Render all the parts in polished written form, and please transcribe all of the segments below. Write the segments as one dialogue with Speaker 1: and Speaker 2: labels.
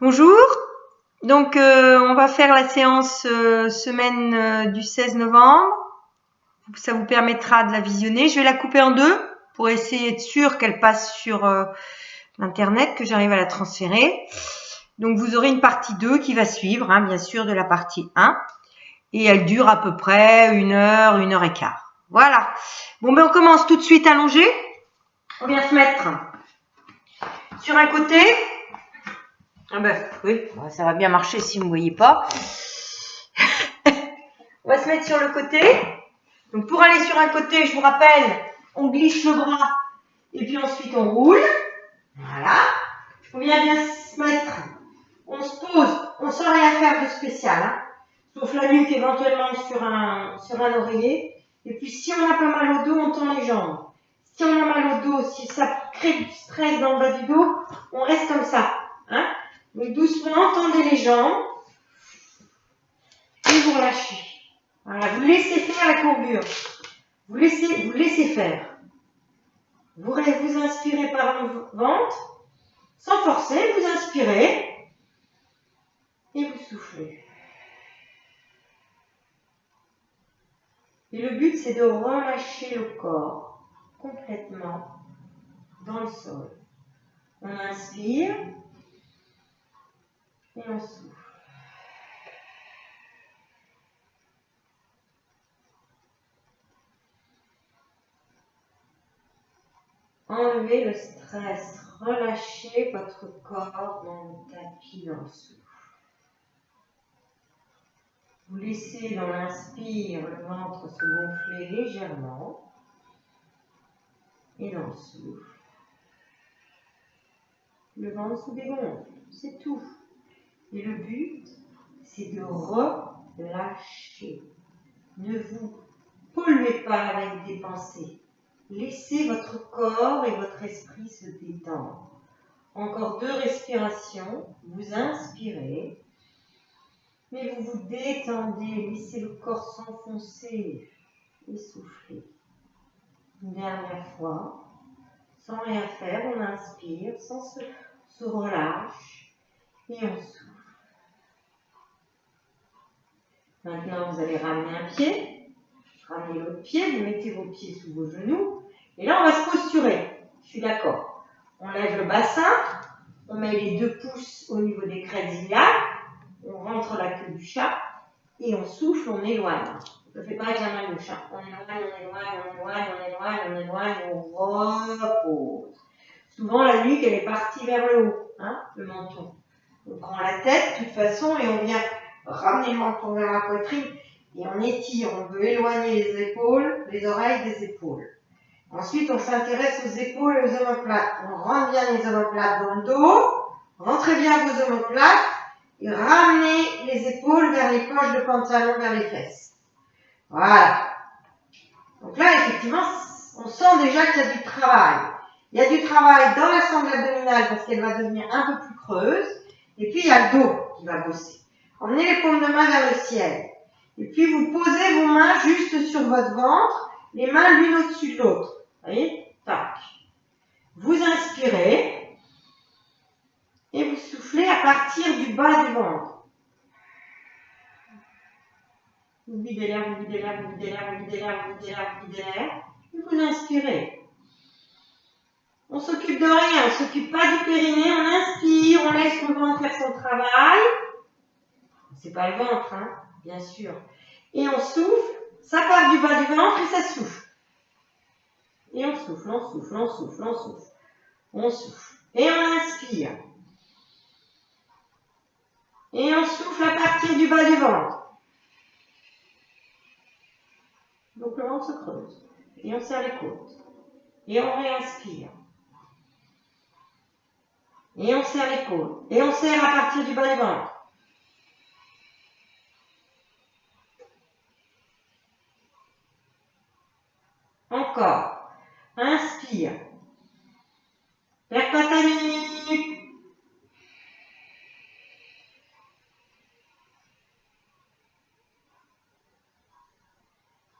Speaker 1: Bonjour, donc on va faire la séance semaine du 16 novembre. Ça vous permettra de la visionner. Je vais la couper en deux pour essayer d'être sûr qu'elle passe sur l'internet, que j'arrive à la transférer. Donc vous aurez une partie 2 qui va suivre, hein, bien sûr, de la partie 1. Et elle dure à peu près 1 heure et quart. Voilà. Bon, ben on commence tout de suite allongé. On vient se mettre sur un côté. Ah ben oui, ça va bien marcher si vous ne me voyez pas. On va se mettre sur le côté. Donc pour aller sur un côté, je vous rappelle, on glisse le bras et puis ensuite on roule. Voilà. On vient bien se mettre. On se pose. On ne sent rien faire de spécial. Hein, sauf la nuque éventuellement sur un oreiller. Et puis si on a pas mal au dos, on tend les jambes. Si on a mal au dos, si ça crée du stress dans le bas du dos, on reste comme ça. Hein. Donc doucement, tendez les jambes et vous relâchez. Voilà, vous laissez faire la courbure. Vous laissez faire. Vous inspirez par le ventre, sans forcer, vous inspirez et vous soufflez. Et le but, c'est de relâcher le corps complètement dans le sol. On inspire et on souffle. Enlevez le stress, relâchez votre corps dans le tapis, dans le souffle. Vous laissez dans l'inspire le ventre se gonfler légèrement et dans le souffle, le ventre se dégonfle, c'est tout. Et le but, c'est de relâcher. Ne vous polluez pas avec des pensées. Laissez votre corps et votre esprit se détendre. Encore 2 respirations. Vous inspirez, mais vous vous détendez. Laissez le corps s'enfoncer et souffler. Une dernière fois, sans rien faire, on inspire, se relâche et on souffle. Maintenant, vous allez ramener un pied, ramenez l'autre pied, vous mettez vos pieds sous vos genoux, et là, on va se posturer. Je suis d'accord. On lève le bassin, on met les 2 pouces au niveau des crêtes iliaques, on rentre la queue du chat, et on souffle, on éloigne. On ne fait pas avec la main gauche. On éloigne, on repose. Souvent, la nuque, elle est partie vers le haut, hein, le menton. On prend la tête, de toute façon, et on vient ramener le menton vers la poitrine, et on étire. On veut éloigner les épaules, les oreilles des épaules. Ensuite, on s'intéresse aux épaules et aux omoplates. On rentre bien les omoplates dans le dos, rentrez bien vos omoplates, et ramenez les épaules vers les poches de pantalon, vers les fesses. Voilà. Donc là, effectivement, on sent déjà qu'il y a du travail. Il y a du travail dans la sangle abdominale parce qu'elle va devenir un peu plus creuse. Et puis, il y a le dos qui va bosser. Emmenez les paumes de main vers le ciel. Et puis, vous posez vos mains juste sur votre ventre, les mains l'une au-dessus de l'autre. Vous voyez? Tac. Vous inspirez et vous soufflez à partir du bas du ventre. Vous videz l'air, vous videz l'air, vous videz l'air, vous videz l'air, vous videz l'air, vous videz l'air. Et vous inspirez. On ne s'occupe de rien, on ne s'occupe pas du périnée, on inspire, on laisse le ventre faire son travail. C'est pas le ventre, hein, bien sûr. Et on souffle, ça part du bas du ventre et ça souffle. Et on souffle, on souffle, on souffle, on souffle. On souffle. Et on inspire. Et on souffle à partir du bas du ventre. Donc le ventre se creuse. Et on serre les côtes. Et on réinspire. Et on serre les côtes. Et on serre à partir du bas du ventre. Encore. Inspire. Perds pas ta nuque.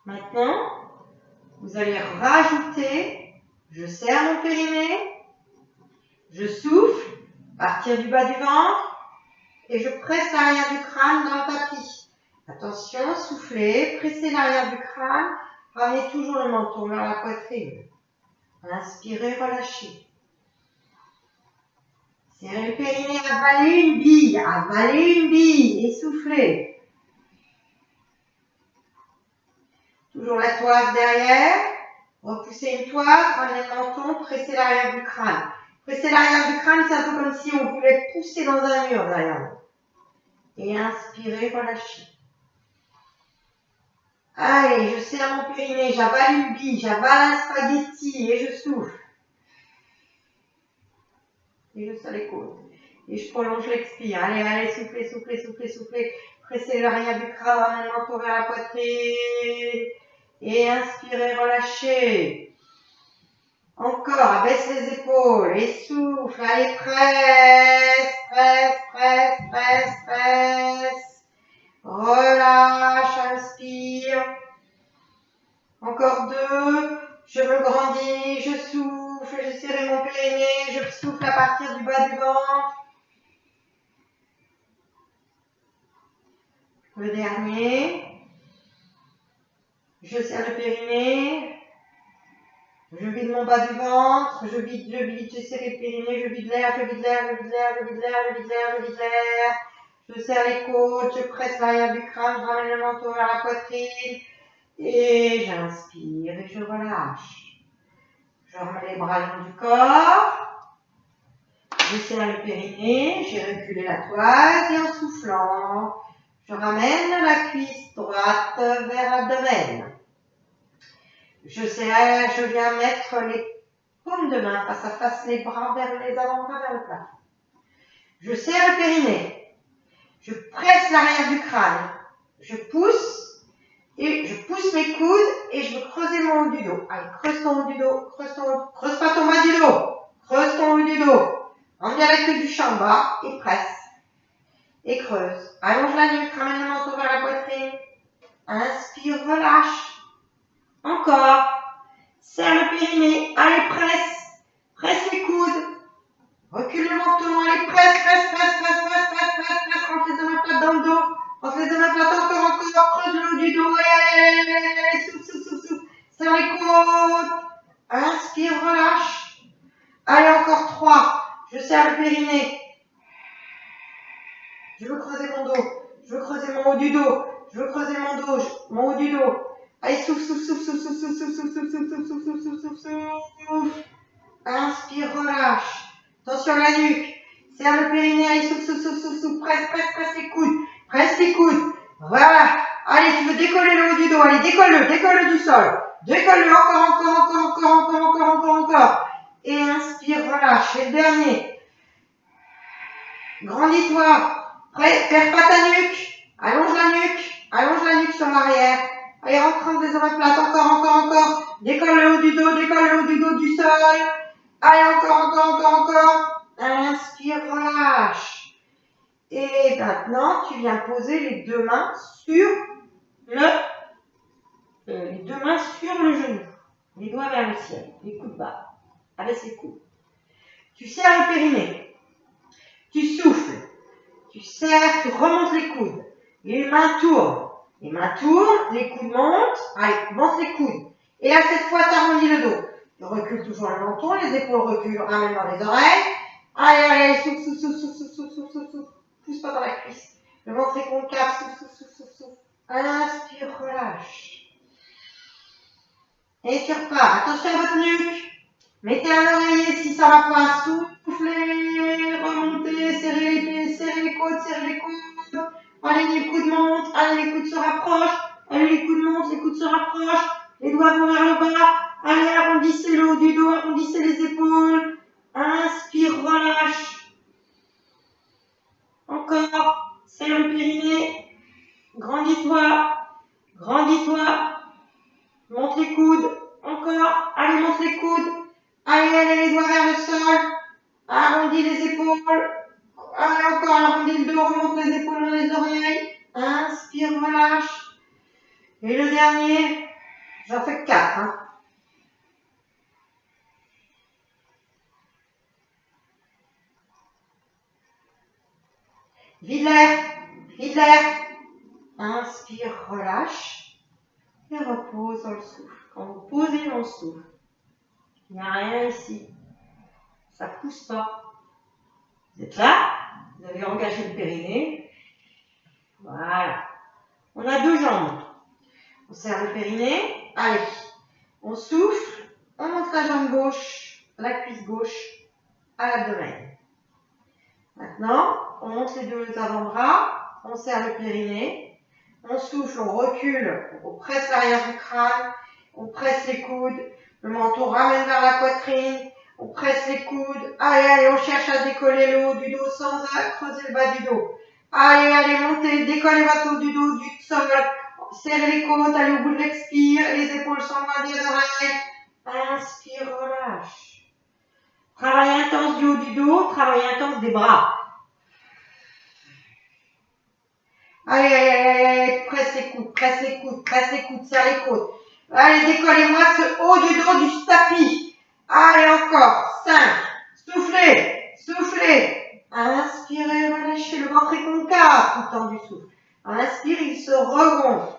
Speaker 1: Maintenant, vous allez rajouter, je serre mon périnée, je souffle, à partir du bas du ventre, et je presse l'arrière du crâne dans le tapis. Attention, soufflez, pressez l'arrière du crâne, ramenez toujours le menton vers la poitrine. Inspirez, relâchez. Serrez le périnée, avalez une bille et soufflez. Toujours la toise derrière, repoussez une toise, ramenez le menton, pressez l'arrière du crâne. Presser l'arrière du crâne, c'est un peu comme si on voulait pousser dans un mur derrière nous. Et inspirez, relâchez. Allez, je serre mon périnée, j'avale une bille, j'avale un spaghetti et je souffle. Et je serre les côtes. Et je prolonge l'expire. Allez, allez, soufflez, soufflez, soufflez, soufflez. Pressez l'arrière du crâne, ramenez le menton vers la poitrine. Et inspirez, relâchez. Encore, abaisse les épaules et souffle. Allez, presse, presse, presse, presse, presse. Relâche, inspire. Encore 2. Je me grandis, je souffle, je serre mon périnée, je souffle à partir du bas du ventre. Le dernier. Je serre le périnée. Je vide mon bas du ventre, je vide, je serre le périnée, je vide l'air, je vide l'air, je vide l'air, je vide l'air, je vide l'air, je vide l'air. Je serre les côtes, je presse l'arrière du crâne, je ramène le menton vers la poitrine. Et j'inspire et je relâche. Je remets les bras le long du corps. Je serre le périnée, j'ai reculé la toise et en soufflant, je ramène la cuisse droite vers l'abdomen. Je viens mettre les paumes de main face à face, les bras vers les avant-bras vers le plafond. Je serre le périnée. Je presse l'arrière du crâne. Je pousse et je pousse mes coudes et je veux creuser mon haut du dos. Allez, creuse ton haut du dos, creuse pas ton bas du dos, creuse ton haut du dos. Enlève la queue du champ bas et presse. Et creuse. Allonge la nuque, ramène le menton vers la poitrine. Inspire, relâche. Encore. Serre le périnée. Allez, presse. Presse les coudes. Recule le menton. Allez, presse, presse, presse, presse, presse, presse, presse, presse. Rentre les omoplates dans le dos. Rentre les omoplates encore. Creuse le haut du dos. Allez, souffle, souffle, souffle, souffle. Serre les côtes. Inspire, relâche. Allez, encore 3. Je serre le périnée. Je veux creuser mon dos. Je veux creuser mon haut du dos. Je veux creuser mon haut du dos. Allez, souffle, souffle, souffle, souffle, souffle, souffle, souffle, souffle, souffle, souffle, souffle, souffle, souffle, souffle. Inspire, relâche. Attention à la nuque. Serre le périnée. Allez, souffle, souffle, souffle, souffle, souffle. Presse, presse, presse les coudes. Presse les coudes. Voilà. Allez, tu veux décoller le haut du dos. Allez, décolle-le du sol. Décolle-le encore. Et inspire, relâche. Et le dernier. Grandis-toi. Perds pas ta nuque. Allonge la nuque sur l'arrière. Allez, rentre des omoplates, encore. Décolle le haut du dos du sol. Allez, encore. Inspire, relâche. Et maintenant, tu viens poser les deux mains sur le genou. Les doigts vers le ciel, les coudes bas. Abaisse les coudes. Tu serres le périnée. Tu souffles. Tu serres, tu remontes les coudes. Les mains tournent. Les coudes montent. Allez, monte les coudes. Et là, cette fois, tu arrondis le dos. Tu recules toujours le menton, les épaules reculent, ramène dans les oreilles. Allez, souffle. Pousse pas dans la cuisse. Le ventre est concave, souffle. Inspire, relâche. Et tu repars. Attention à votre nuque. Mettez un oreiller si ça va pas. Soufflez, remontez, serrez les côtes. Allez, les coudes montent. Allez, les coudes se rapprochent. Allez, les coudes montent, les coudes se rapprochent. Les doigts vont vers le bas. Allez, arrondissez le haut du dos, arrondissez les épaules. Inspire, relâche. Encore. Serre le périnée. Grandis-toi. Monte les coudes. Encore. Allez, monte les coudes. Allez, les doigts vers le sol. Arrondis les épaules. Allez, encore, arrondis le dos, remonte les épaules dans les oreilles. Inspire, relâche. Et le dernier, j'en fais 4. Hein. Vide l'air. Vide l'air. Inspire, relâche. Et repose dans le souffle. Quand vous posez dans le souffle, il n'y a rien ici. Ça ne pousse pas. Vous êtes là. Vous avez engagé le périnée. Voilà. On a deux jambes. On serre le périnée. Allez. On souffle. On monte la jambe gauche, la cuisse gauche à l'abdomen. Maintenant, on monte les deux avant-bras. On serre le périnée. On souffle, on recule. On presse l'arrière du crâne. On presse les coudes. Le menton ramène vers la poitrine. On presse les coudes. Allez, allez, on cherche à décoller le haut du dos sans creuser le bas du dos. Allez, allez, montez, décollez votre haut du dos, du sol. Serrez les côtes, allez au bout de l'expire. Les épaules sont loin des oreilles. Inspire, relâche. Travail intense du haut du dos, travail intense des bras. Allez, allez, allez, allez, presse les coudes, presse les coudes, presse les coudes, serre les côtes. Allez, décollez-moi ce haut du dos du tapis. Allez, encore. 5. Soufflez, soufflez. Inspirez, relâchez. Le ventre est concave tout le temps du souffle. Inspire, il se regonfle.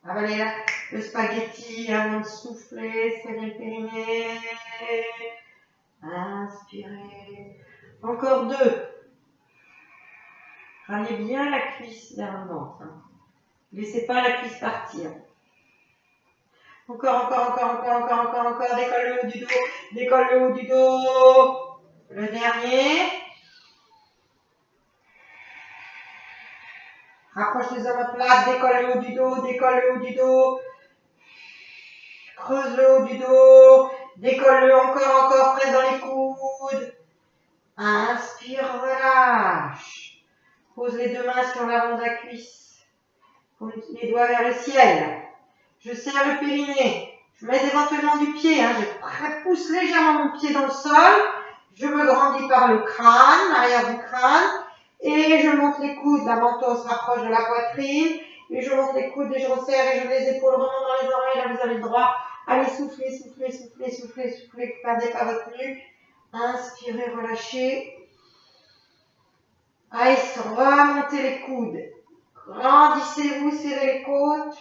Speaker 1: Avalez le spaghetti avant de souffler, serrez le périnée. Inspirez. Encore 2. Ramenez bien la cuisse vers le ventre. Ne laissez pas la cuisse partir. Encore. Décolle le haut du dos. Décolle le haut du dos. Le dernier. Rapproche les omoplates. Décolle le haut du dos. Décolle le haut du dos. Creuse le haut du dos. Décolle-le encore. Presse dans les coudes. Inspire, relâche. Pose les deux mains sur l'avant de la cuisse. Pose les doigts vers le ciel. Je serre le périnée. Je mets éventuellement du pied. Je pousse légèrement mon pied dans le sol. Je me grandis par le crâne, l'arrière du crâne. Et je monte les coudes. La menton se rapproche de la poitrine. Et je monte les coudes et je resserre et je les épaules remontent dans les oreilles. Là, vous avez le droit. Allez, soufflez. Ne perdez pas votre nuque. Inspirez, relâchez. Allez, remontez les coudes. Grandissez-vous, serrez les côtes.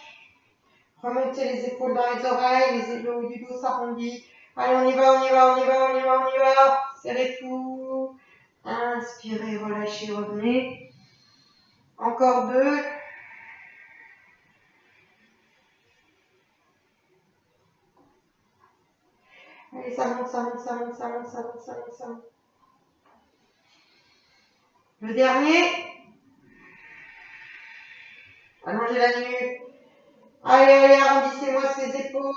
Speaker 1: Remontez les épaules dans les oreilles, le haut du dos s'arrondit. Allez, on y va. Serrez tout. Inspirez, relâchez, revenez. Encore 2. Allez, ça monte. Le dernier. Allongez la nuque. Allez, arrondissez-moi ces épaules.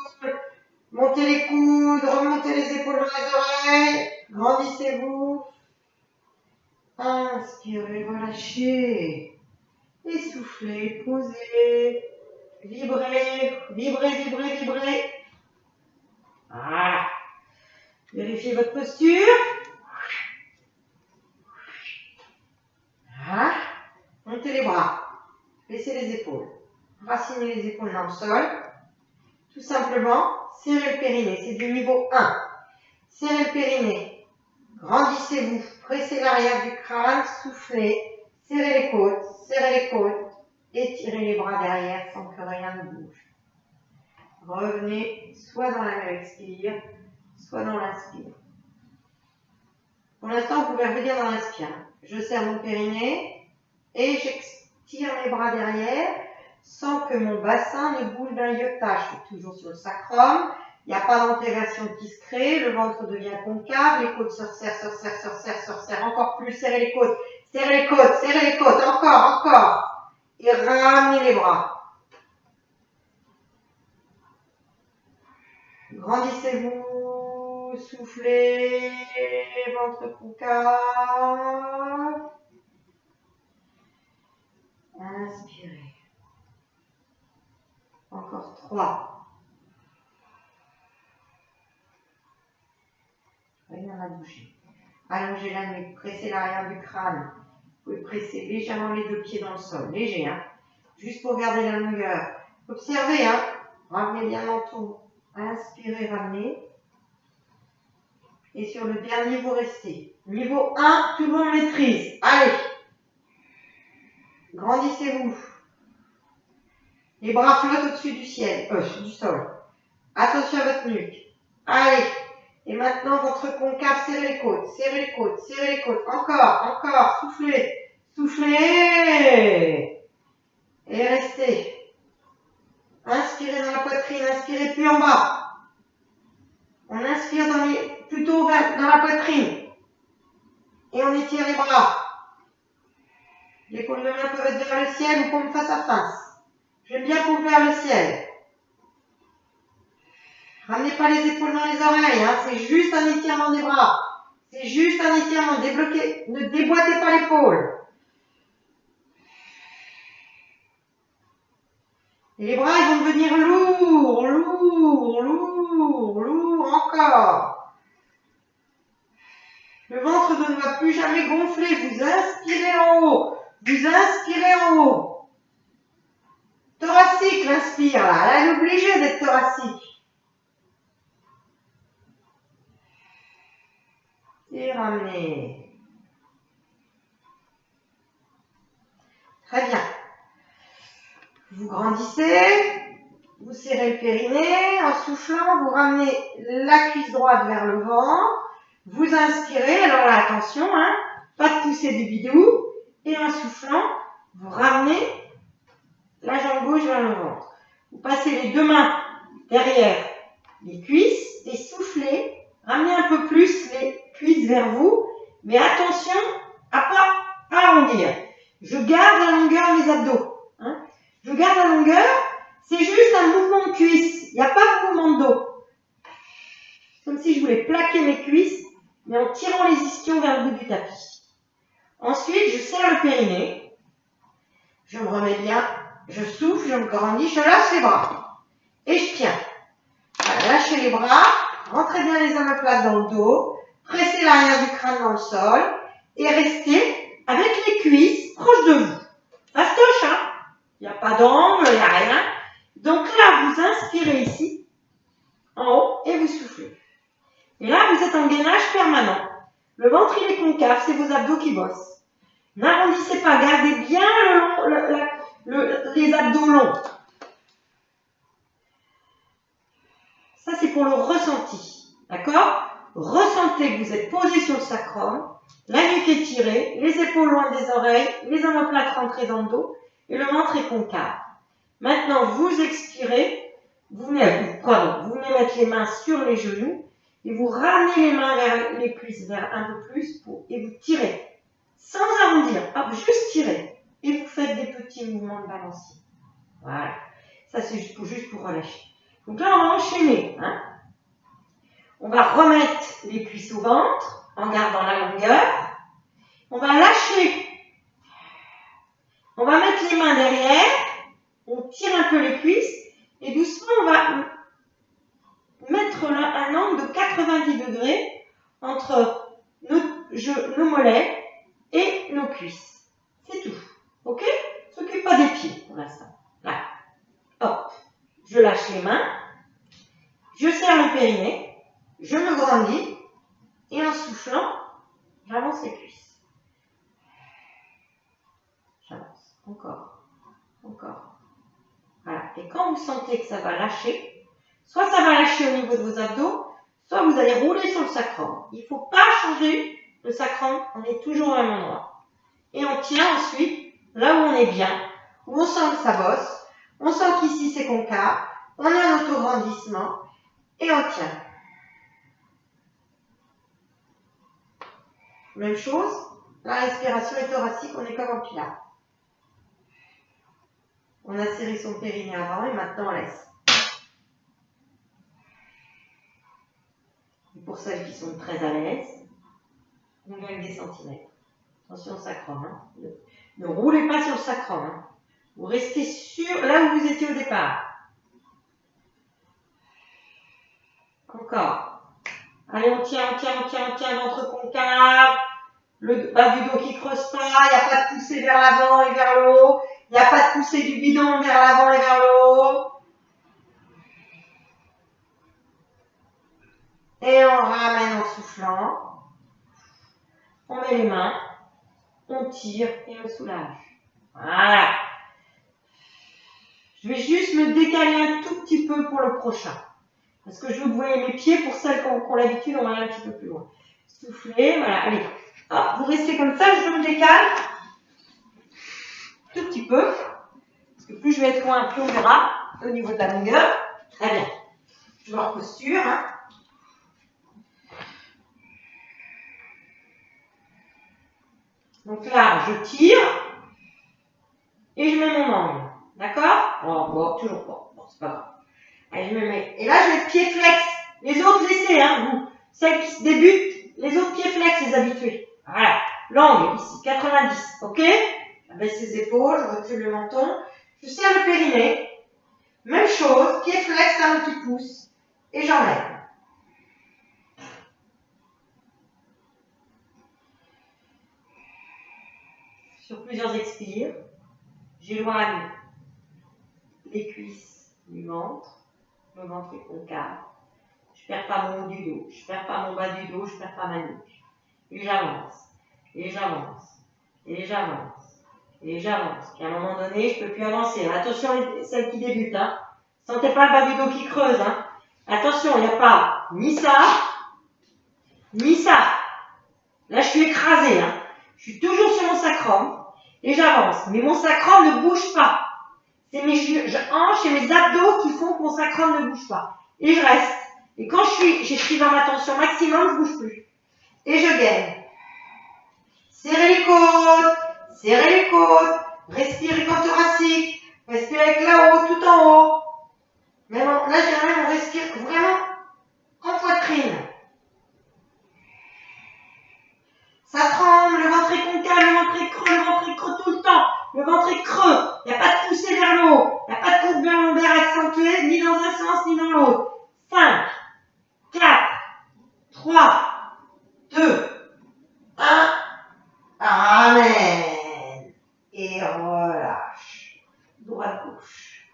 Speaker 1: Montez les coudes, remontez les épaules dans les oreilles. Grandissez-vous. Inspirez, relâchez. Et soufflez, posez. Vibrez. Voilà. Vérifiez votre posture. Voilà. Montez les bras. Baissez les épaules. Racinez les épaules dans le sol. Tout simplement, serrez le périnée. C'est du niveau 1. Serrez le périnée. Grandissez-vous. Pressez l'arrière du crâne. Soufflez. Serrez les côtes. Étirez les bras derrière sans que rien ne bouge. Revenez soit dans la expire, soit dans l'inspire. Pour l'instant, vous pouvez revenir dans l'inspire. Je serre mon périnée et j'étire les bras derrière sans que mon bassin ne bouge d'un iota. Je suis toujours sur le sacrum. Il n'y a pas d'antéversion qui se crée. Le ventre devient concave. Les côtes se resserrent. Encore plus. Serrez les côtes. Encore. Et ramenez les bras. Grandissez-vous, soufflez, ventre concave. Inspirez. Encore 3. Rien à bouger. Allongez la nuque, pressez l'arrière du crâne. Vous pouvez presser légèrement les deux pieds dans le sol. Léger, juste pour garder la longueur. Observez, Ramenez bien le menton. Inspirez, ramenez. Et sur le dernier, vous restez. Niveau 1, tout le monde maîtrise. Allez. Grandissez-vous. Les bras flottent au-dessus du ciel, du sol. Attention à votre nuque. Allez. Et maintenant, votre concave, serrez les côtes, serrez les côtes, serrez les côtes. Encore, encore. Soufflez. Soufflez. Et restez. Inspirez dans la poitrine, inspirez plus en bas. On inspire plutôt dans la poitrine. Et on étire les bras. Les paumes de main peuvent être vers le ciel ou paumes face à face. J'aime bien paumes vers le ciel. Ramenez pas les épaules dans les oreilles, hein. C'est juste un étirement des bras. C'est juste un étirement. Débloquez, ne déboîtez pas l'épaule. Et les bras, ils vont devenir lourds, lourds, lourds, lourds, encore. Le ventre ne doit plus jamais gonfler. Vous inspirez en haut. Vous inspirez en haut. Thoracique, l'inspire là. Elle est obligée d'être thoracique. Et ramenez. Très bien. Vous grandissez, vous serrez le périnée, en soufflant, vous ramenez la cuisse droite vers le ventre, vous inspirez, alors là attention, hein, pas de pousser du bidou, et en soufflant, vous ramenez la jambe gauche vers le ventre. Vous passez les deux mains derrière les cuisses et soufflez, ramenez un peu plus les cuisses vers vous, mais attention à pas arrondir. Je garde la longueur de mes abdos. Hein. Je garde la longueur, c'est juste un mouvement de cuisse, il n'y a pas de mouvement de dos. Comme si je voulais plaquer mes cuisses, mais en tirant les ischions vers le bout du tapis. Ensuite, je serre le périnée, je me remets bien, je souffle, je me grandis, je lâche les bras. Et je tiens. Voilà, lâchez les bras, rentrez bien les omoplates dans le dos, pressez l'arrière du crâne dans le sol, et restez avec les cuisses proches de vous. Fastoche, hein. Il n'y a pas d'angle, il n'y a rien. Donc là, vous inspirez ici, en haut, et vous soufflez. Et là, vous êtes en gainage permanent. Le ventre, il est concave, c'est vos abdos qui bossent. N'arrondissez pas, gardez bien les abdos longs. Ça, c'est pour le ressenti. D'accord? Ressentez que vous êtes posé sur le sacrum, la nuque est tirée, les épaules loin des oreilles, les omoplates rentrées dans le dos, et le ventre est concave. Maintenant, vous expirez, vous venez mettre les mains sur les genoux, et vous ramenez les mains vers les cuisses, vers un peu plus, et vous tirez. Sans arrondir, hop, juste tirer. Et vous faites des petits mouvements de balancier. Voilà. Ça, c'est juste pour relâcher. Donc là, on va enchaîner. Hein. On va remettre les cuisses au ventre, en gardant la longueur. On va lâcher. On va mettre les mains derrière. On tire un peu les cuisses. Et doucement, on va mettre un angle de 90 degrés entre nos mollets et nos cuisses. C'est tout. Ok? On ne s'occupe pas des pieds pour l'instant. Là. Hop. Je lâche les mains. Je serre le périnée. Je me grandis. Et en soufflant, j'avance les cuisses. J'avance. Encore. Encore. Voilà. Et quand vous sentez que ça va lâcher, soit ça va lâcher au niveau de vos abdos, soit vous allez rouler sur le sacrum. Il ne faut pas changer le sacrum. On est toujours au même endroit. Et on tient ensuite là où on est bien, où on sent que ça bosse, on sent qu'ici c'est concave, on a un autograndissement et on tient. Même chose, la respiration est thoracique, on est comme en pilates. On a serré son périnée avant et maintenant on laisse. Et pour celles qui sont très à l'aise, on gagne des centimètres. Attention au sacrum. Hein. Ne roulez pas sur le sacrum. Hein. Vous restez sur là où vous étiez au départ. Encore. Allez, on tient, ventre concave. Le bas du dos qui creuse pas. Il n'y a pas de poussée vers l'avant et vers le haut. Il n'y a pas de poussée du bidon vers l'avant et vers le haut. Et on ramène en soufflant. On met les mains. On tire et on soulage. Voilà. Je vais juste me décaler un tout petit peu pour le prochain. Parce que je veux que vous voyez mes pieds. Pour celles qui ont l'habitude, on va aller un petit peu plus loin. Soufflez, voilà, allez. Hop, vous restez comme ça, je me décale. Tout petit peu. Parce que plus je vais être loin, plus on verra au niveau de la longueur. Très bien. Je me reposture. Hein. Donc là, je tire. Et je mets mon angle. D'accord? Oh, bon, toujours pas. Bon, c'est pas grave. Allez, je me mets. Et là, je vais pied flex. Les autres, laissez, hein, vous. Celles qui débutent, les autres pieds flex, les habitués. Voilà. L'angle, ici, 90. Ok? Je baisse les épaules, je recule le menton. Je serre le périnée. Même chose, pied flex, talon qui pousse. Et j'enlève. Sur plusieurs expires, j'éloigne les cuisses du ventre. Le ventre est concave. Je perds pas mon haut du dos, je perds pas mon bas du dos, je perds pas ma nuque. Et j'avance, et j'avance, et j'avance, et j'avance. Puis à un moment donné, je peux plus avancer. Attention, celles qui débutent, hein. Sentez pas le bas du dos qui creuse, hein. Attention, il n'y a pas ni ça, ni ça. Là, je suis écrasée, hein. Je suis toujours sur mon sacrum, et j'avance. Mais mon sacrum ne bouge pas. C'est mes hanches et mes abdos qui font que mon sacrum ne bouge pas. Et je reste. Et quand je suis dans ma tension maximum, je ne bouge plus. Et je gagne. Serrez les côtes. Serrez les côtes. Respirez corps thoracique. Respirez avec là-haut, tout en haut. Même là, j'aimerais on respire vraiment en poitrine. Ça tremble, le ventre est concave, le ventre est creux tout le temps. Le ventre est creux. Il n'y a pas de poussée vers le haut. Il n'y a pas de courbe lombaire accentuée, ni dans un sens, ni dans l'autre. 5, 4, 3, 2, 1. Amen. Et relâche. Droite-gauche.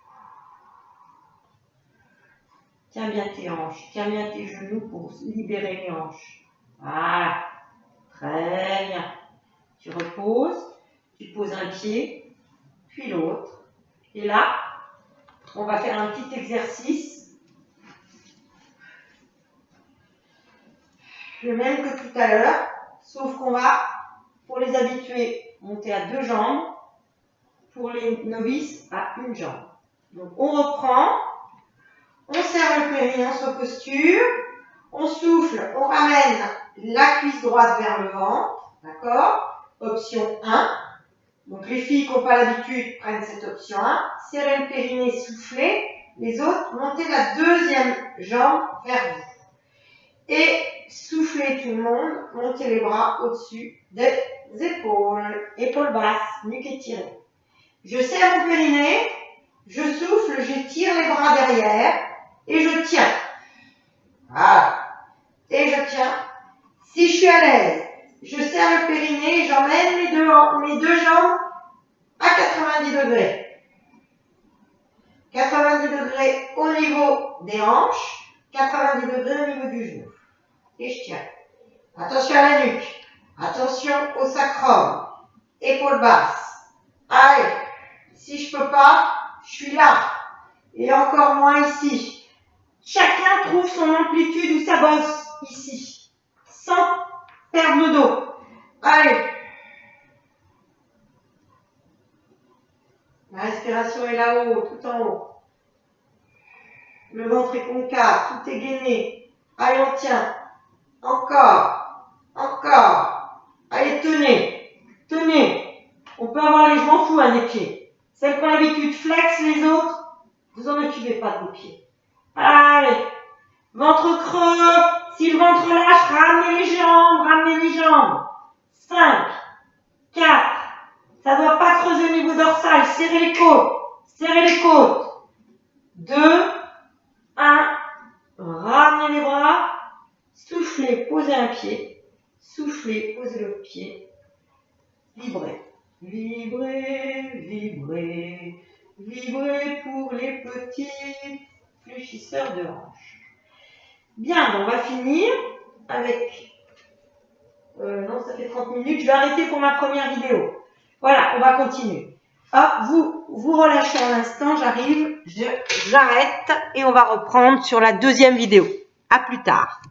Speaker 1: Tiens bien tes hanches. Tiens bien tes genoux pour libérer les hanches. Voilà. Très bien. Tu reposes. Tu poses un pied, puis l'autre. Et là, on va faire un petit exercice. Le même que tout à l'heure. Sauf qu'on va, pour les habitués, monter à 2 jambes. Pour les novices, à 1 jambe. Donc on reprend. On serre le périnée, on se posture. On souffle, on ramène la cuisse droite vers le ventre. D'accord? Option 1. Donc les filles qui n'ont pas l'habitude prennent cette option 1. Serrez le périnée, soufflez. Les autres, montez la deuxième jambe vers vous. Et soufflez tout le monde, montez les bras au-dessus des épaules. Épaules basses, nuque étirée. Je serre mon périnée, je souffle, j'étire les bras derrière et je tiens. Voilà. Et je tiens. Si je suis à l'aise, je serre le périnée et j'emmène mes deux jambes à 90 degrés. 90 degrés au niveau des hanches, 90 degrés au niveau du genou. Et je tiens. Attention à la nuque. Attention au sacrum. Épaules basses. Allez. Si je peux pas, je suis là. Et encore moins ici. Chacun trouve son amplitude ou sa bosse ici. Sans perdre le dos. Allez. La respiration est là-haut, tout en haut. Le ventre est concave, tout est gainé. Allez, on tient. Encore. Encore. Allez, tenez. Tenez. On peut avoir les, je m'en fous, des pieds. Celles qui ont l'habitude, flex, les autres, vous en occupez pas de vos pieds. Allez. Ventre creux. Si le ventre lâche, ramenez les jambes, ramenez les jambes. 5, 4. Ça ne doit pas creuser au niveau dorsal. Serrez les côtes. Serrez les côtes. 2, 1. Ramenez les bras. Soufflez, posez un pied. Soufflez, posez l'autre pied. Vibrez. Vibrez, vibrez. Vibrez pour les petits fléchisseurs de hanches. Bien, on va finir avec... non, ça fait 30 minutes. Je vais arrêter pour ma première vidéo. Voilà, on va continuer. Hop, vous relâchez un instant, j'arrive, j'arrête et on va reprendre sur la deuxième vidéo. À plus tard.